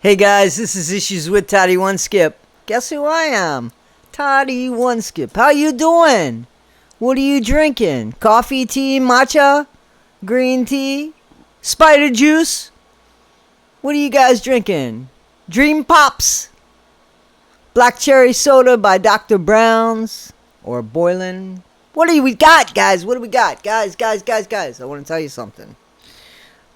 Hey guys, this is Issues with Toddy One Skip. Guess who I am? Toddy One Skip. How you doing? What are you drinking? Coffee, tea, matcha, green tea, spider juice? What are you guys drinking? Dream Pops, black cherry soda by Dr. Brown's or Boylan. What do we got, guys? What do we got? Guys, I want to tell you something.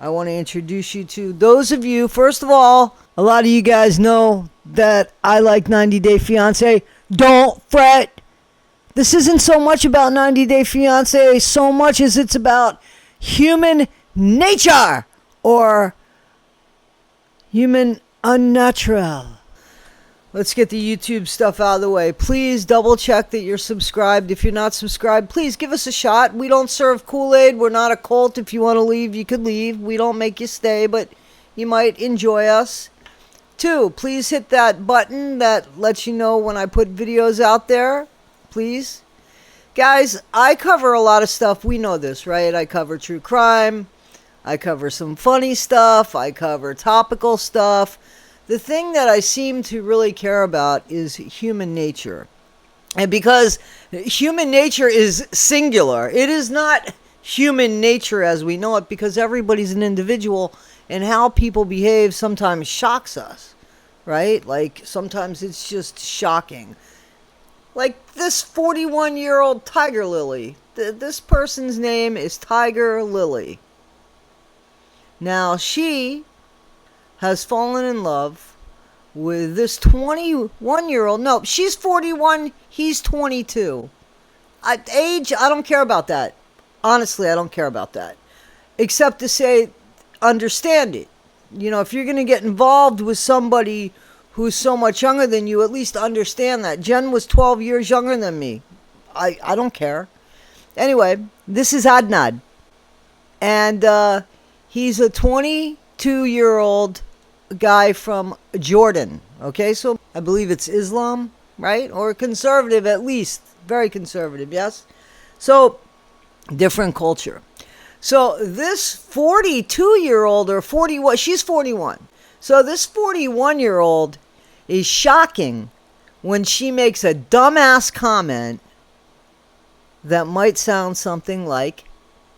I want to introduce you to those of you, first of all, a lot of you guys know that I like 90 Day Fiance. Don't fret. This isn't so much about 90 Day Fiance so much as it's about human nature or human unnatural. Let's get the YouTube stuff out of the way. Please double check that you're subscribed. If you're not subscribed, please give us a shot. We don't serve Kool-Aid. We're not a cult. If you want to leave, you could leave. We don't make you stay, but you might enjoy us. 2, please hit that button that lets you know when I put videos out there. Please. Guys, I cover a lot of stuff. We know this, right? I cover true crime. I cover some funny stuff. I cover topical stuff. The thing that I seem to really care about is human nature. And because human nature is singular, it is not human nature as we know it, because everybody's an individual, and how people behave sometimes shocks us, right? Like, sometimes it's just shocking. Like this 41-year-old Tiger Lily. This person's name is Tiger Lily. Now, she has fallen in love with this 21-year-old. No, she's 41, he's 22. Age, I don't care about that. Honestly, I don't care about that. Except to say, understand it. You know, if you're going to get involved with somebody who's so much younger than you, at least understand that. Jen was 12 years younger than me. I don't care. Anyway, this is Adnan. And he's a 22-year-old guy from Jordan. Okay, so I believe it's Islam, right? Or conservative at least. Very conservative, yes? So, different culture. So, this 42-year-old or 41, she's 41. So, this 41-year-old is shocking when she makes a dumbass comment that might sound something like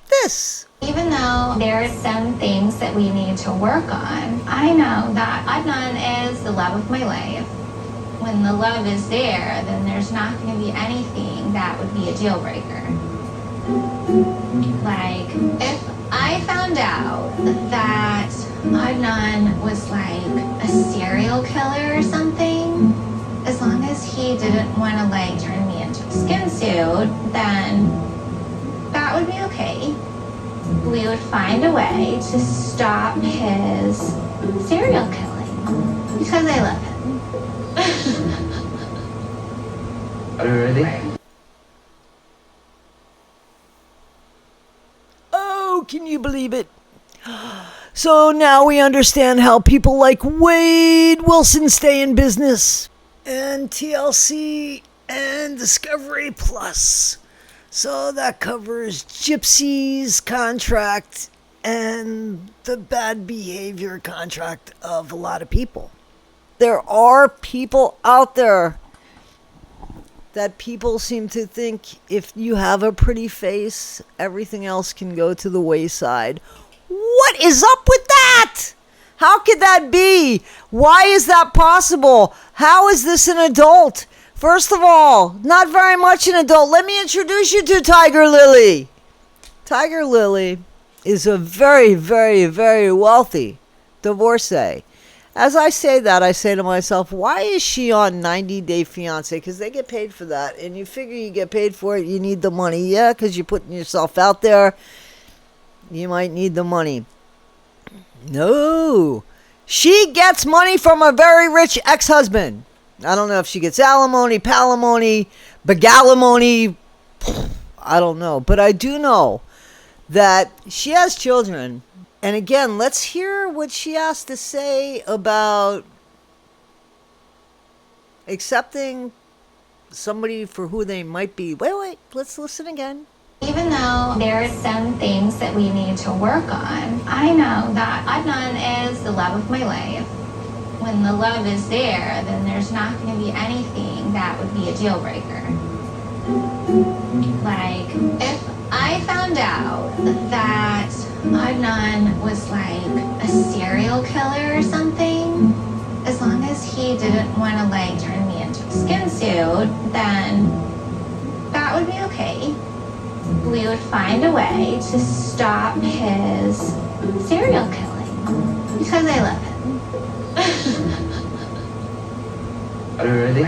this. Even though there are some things that we need to work on, I know that Adnan is the love of my life. When the love is there, then there's not going to be anything that would be a deal breaker. Like, if I found out that Adnan was like a serial killer or something, as long as he didn't want to like turn me into a skin suit, then that would be okay. We would find a way to stop his serial killing because I love him. Are you ready? Oh, can you believe it? So now we understand how people like Wade Wilson stay in business, and TLC and Discovery Plus. So that covers Gypsy's contract and the bad behavior contract of a lot of people. There are people out there that people seem to think if you have a pretty face, everything else can go to the wayside. What is up with that? How could that be? Why is that possible? How is this an adult? First of all, not very much an adult. Let me introduce you to Tiger Lily. Tiger Lily is a very, very, very wealthy divorcee. As I say that, I say to myself, why is she on 90 Day Fiance? Because they get paid for that. And you figure you get paid for it, you need the money. Yeah, because you're putting yourself out there. You might need the money. No. She gets money from a very rich ex-husband. I don't know if she gets alimony, palimony, bagalimony. I don't know. But I do know that she has children. And again, let's hear what she has to say about accepting somebody for who they might be. Wait, let's listen again. Even though there are some things that we need to work on, I know that Adnan is the love of my life. when the love is there, then there's not going to be anything that would be a deal breaker. Like, if I found out that Adnan was like a serial killer or something, as long as he didn't want to like turn me into a skin suit, then that would be okay. We would find a way to stop his serial killing because I love him. Are you ready?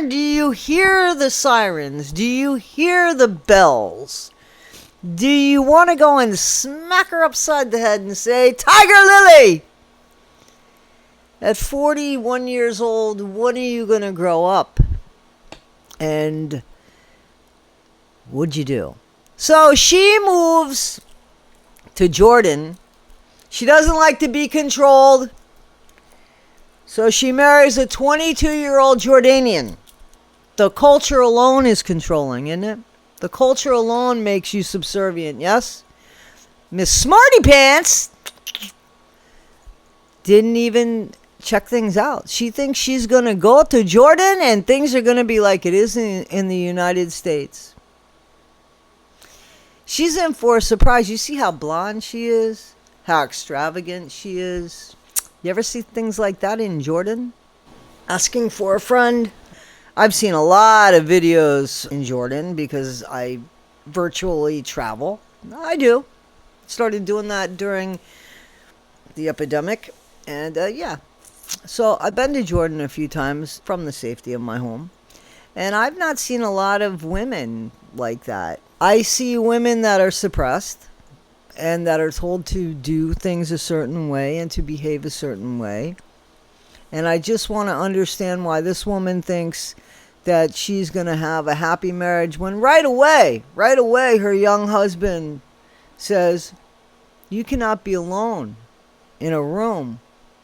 Do you hear the sirens? Do you hear the bells? Do you want to go and smack her upside the head and say, Tiger Lily? At 41 years old, when are you going to grow up? And what'd you do? So she moves to Jordan. She doesn't like to be controlled. So she marries a 22-year-old Jordanian. The culture alone is controlling, isn't it? The culture alone makes you subservient, yes? Miss Smarty Pants didn't even check things out. She thinks she's going to go to Jordan and things are going to be like it is in the United States. She's in for a surprise. You see how blonde she is? How extravagant she is? You ever see things like that in Jordan? Asking for a friend? I've seen a lot of videos in Jordan because I virtually travel. I do. Started doing that during the epidemic. And yeah. So I've been to Jordan a few times from the safety of my home. And I've not seen a lot of women like that. I see women that are suppressed and that are told to do things a certain way and to behave a certain way. And I just want to understand why this woman thinks that she's going to have a happy marriage when right away, her young husband says, you cannot be alone in a room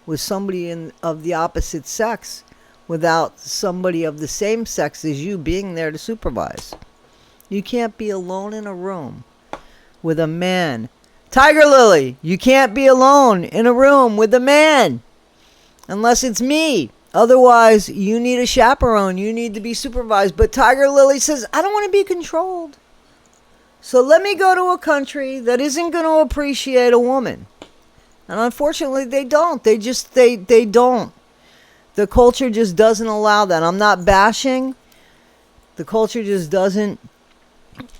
with somebody of the opposite sex without somebody of the same sex as you being there to supervise. You can't be alone in a room with a man. Tiger Lily, you can't be alone in a room with a man unless it's me. Otherwise, you need a chaperone. You need to be supervised. But Tiger Lily says, I don't want to be controlled. So let me go to a country that isn't going to appreciate a woman. And unfortunately, they don't. They don't. The culture just doesn't allow that. I'm not bashing. The culture just doesn't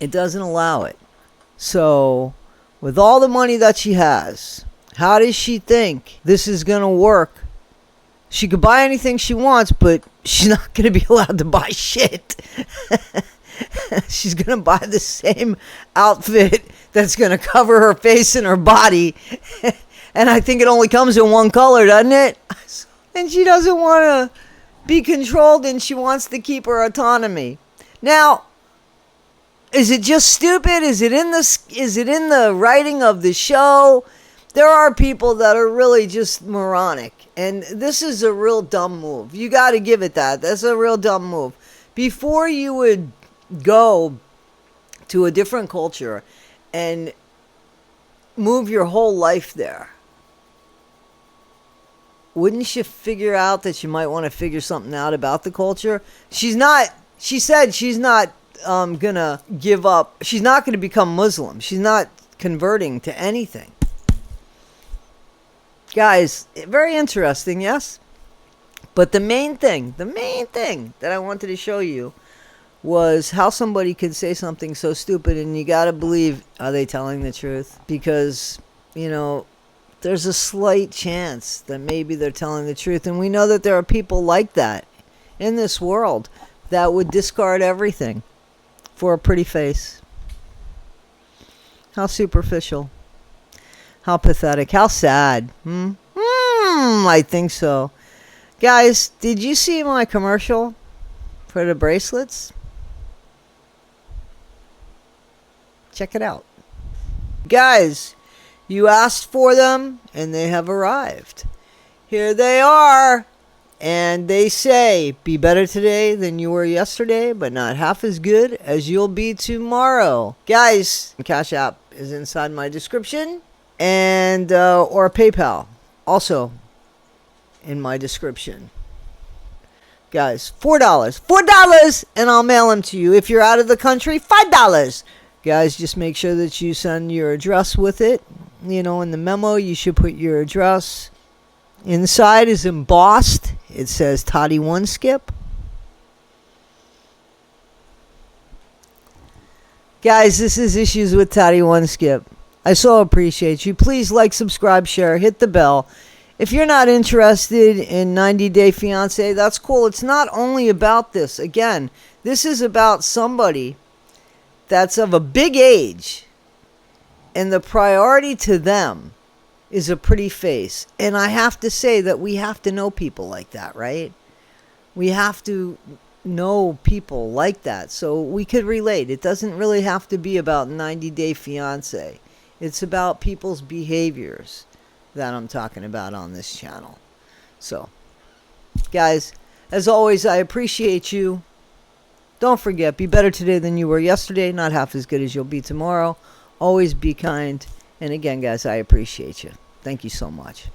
allow it. So with all the money that she has, how does she think this is going to work? She could buy anything she wants, but she's not going to be allowed to buy shit. She's going to buy the same outfit that's going to cover her face and her body. And I think it only comes in one color, doesn't it? And she doesn't want to be controlled and she wants to keep her autonomy. Now, is it just stupid? Is it in the writing of the show? There are people that are really just moronic. And this is a real dumb move. You got to give it that. That's a real dumb move. Before you would go to a different culture and move your whole life there, wouldn't you figure out that you might want to figure something out about the culture? She said she's not going to give up. She's not going to become Muslim. She's not converting to anything. Guys, very interesting, yes? But the main thing that I wanted to show you was how somebody could say something so stupid, and you got to believe, are they telling the truth? Because, there's a slight chance that maybe they're telling the truth. And we know that there are people like that in this world that would discard everything for a pretty face. How superficial. How pathetic. How sad. I think so. Guys, did you see my commercial for the bracelets? Check it out. Guys, you asked for them and they have arrived. Here they are. And they say, be better today than you were yesterday, but not half as good as you'll be tomorrow. Guys, Cash App is inside my description, and or PayPal also in my description. Guys, $4, and I'll mail them to you. If you're out of the country, $5. Guys, just make sure that you send your address with it. You know, in the memo, you should put your address. Inside is embossed. It says Toddy One Skip. Guys, this is Issues with Toddy One Skip. I so appreciate you. Please like, subscribe, share, hit the bell. If you're not interested in 90 Day Fiance, that's cool. It's not only about this. Again, this is about somebody that's of a big age, and the priority to them is a pretty face. And I have to say that we have to know people like that, right? We have to know people like that so we could relate. It doesn't really have to be about 90 Day Fiance. It's about people's behaviors that I'm talking about on this channel. So, guys, as always, I appreciate you. Don't forget, be better today than you were yesterday, not half as good as you'll be tomorrow. Always be kind. And again, guys, I appreciate you. Thank you so much.